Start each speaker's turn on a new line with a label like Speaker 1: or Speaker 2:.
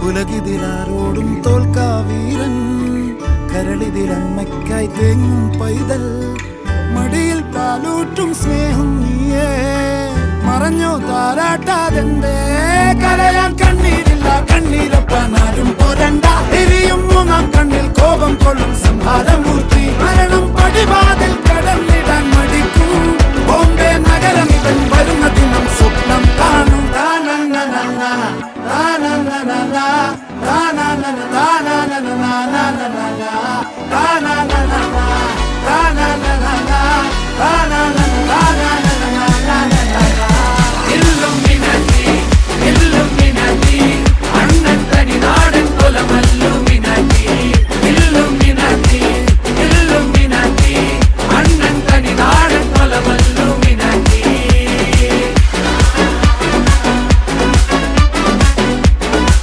Speaker 1: ഉലകിതിലാരോടും തോൽക്കാ വീരൻ, കരളിതിലമ്മയ്ക്കായി തേങ്ങും പൈതൽ, മടിയിൽ പാലൂറ്റും സ്നേഹം നീയേ. മറഞ്ഞോ താരാട്ടാതെന്റെ കരയാൻ കണ്ണീരില്ല, കണ്ണീരൊപ്പാനാരും പോരണ്ട. എരിയും മൂന്നാം കണ്ണിൽ കോപം കൊള്ളും സംഹാരമൂർത്തി, മരണം പടിവാതിൽ കടന്നിടാൻ മടിക്കും. ബോംബെ നഗരം ഇവൻ വരുന്ന ദിനം സ്വപ്നം കാണും. Na